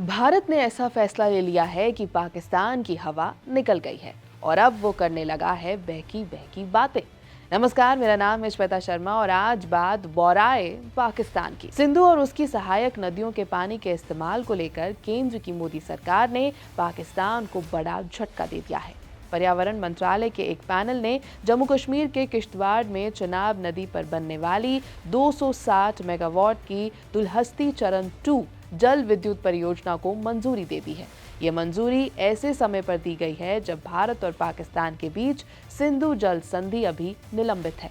भारत ने ऐसा फैसला ले लिया है कि पाकिस्तान की हवा निकल गई है और अब वो करने लगा है बहकी बहकी बातें। नमस्कार, मेरा नाम है श्वेता शर्मा और आज बात बौराए पाकिस्तान की। सिंधु और उसकी सहायक नदियों के पानी के इस्तेमाल को लेकर केंद्र की मोदी सरकार ने पाकिस्तान को बड़ा झटका दे दिया है। पर्यावरण मंत्रालय के एक पैनल ने जम्मू कश्मीर के किश्तवाड़ में चिनाब नदी पर बनने वाली 260 मेगावाट की दुलहस्ती चरण 2 जल विद्युत परियोजना को मंजूरी दे दी है। ये मंजूरी ऐसे समय पर दी गई है जब भारत और पाकिस्तान के बीच सिंधु जल संधि अभी निलंबित है।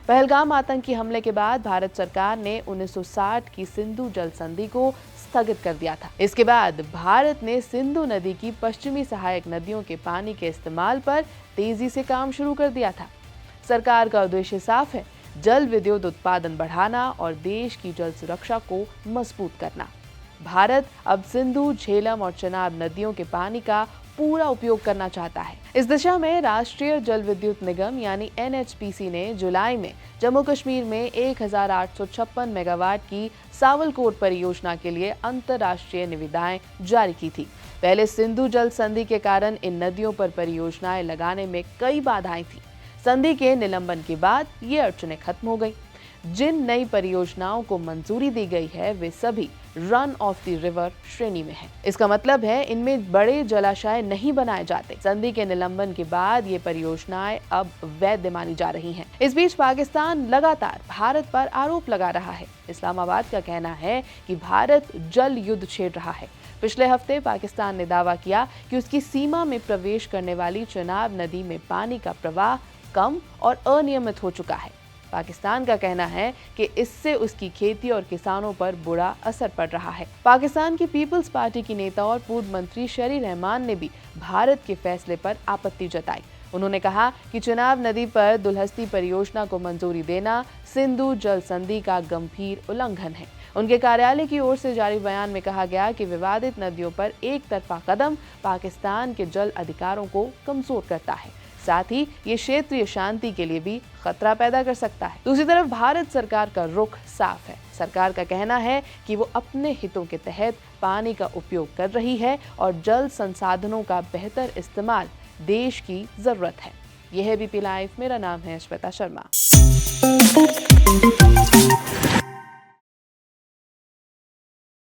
पहलगाम आतंकी हमले के बाद भारत सरकार ने 1960 की सिंधु जल संधि को स्थगित कर दिया था। इसके बाद भारत ने सिंधु नदी की पश्चिमी सहायक नदियों के पानी के इस्तेमाल पर तेजी से काम शुरू कर दिया था। सरकार का उद्देश्य साफ है, जल विद्युत उत्पादन बढ़ाना और देश की जल सुरक्षा को मजबूत करना। भारत अब सिंधु, झेलम और चिनाब नदियों के पानी का पूरा उपयोग करना चाहता है। इस दिशा में राष्ट्रीय जल विद्युत निगम यानी NHPC ने जुलाई में जम्मू कश्मीर में 1856 मेगावाट की सावलकोट परियोजना के लिए अंतर्राष्ट्रीय निविदाएं जारी की थी। पहले सिंधु जल संधि के कारण इन नदियों पर परियोजनाएं लगाने में कई बाधाएं थी। संधि के निलंबन के बाद ये अड़चनें खत्म हो गई। जिन नई परियोजनाओं को मंजूरी दी गई है वे सभी रन ऑफ द रिवर श्रेणी में है। इसका मतलब है इनमें बड़े जलाशय नहीं बनाए जाते। संधि के निलंबन के बाद ये परियोजनाएं अब वैध मानी जा रही हैं। इस बीच पाकिस्तान लगातार भारत पर आरोप लगा रहा है। इस्लामाबाद का कहना है कि भारत जल युद्ध छेड़ रहा है। पिछले हफ्ते पाकिस्तान ने दावा किया कि उसकी सीमा में प्रवेश करने वाली चिनाब नदी में पानी का प्रवाह कम और अनियमित हो चुका है। पाकिस्तान का कहना है कि इससे उसकी खेती और किसानों पर बुरा असर पड़ रहा है। पाकिस्तान की पीपल्स पार्टी की नेता और पूर्व मंत्री शरी रहमान ने भी भारत के फैसले पर आपत्ति जताई। उन्होंने कहा कि चिनाब नदी पर दुलहस्ती परियोजना को मंजूरी देना सिंधु जल संधि का गंभीर उल्लंघन है। उनके कार्यालय की ओर से जारी बयान में कहा गया कि विवादित नदियों पर एक तरफा कदम पाकिस्तान के जल अधिकारों को कमजोर करता है, साथ ही ये क्षेत्रीय शांति के लिए भी खतरा पैदा कर सकता है। दूसरी तरफ भारत सरकार का रुख साफ है। सरकार का कहना है कि वो अपने हितों के तहत पानी का उपयोग कर रही है और जल संसाधनों का बेहतर इस्तेमाल देश की जरूरत है। यह है बीपी लाइव। मेरा नाम है श्वेता शर्मा।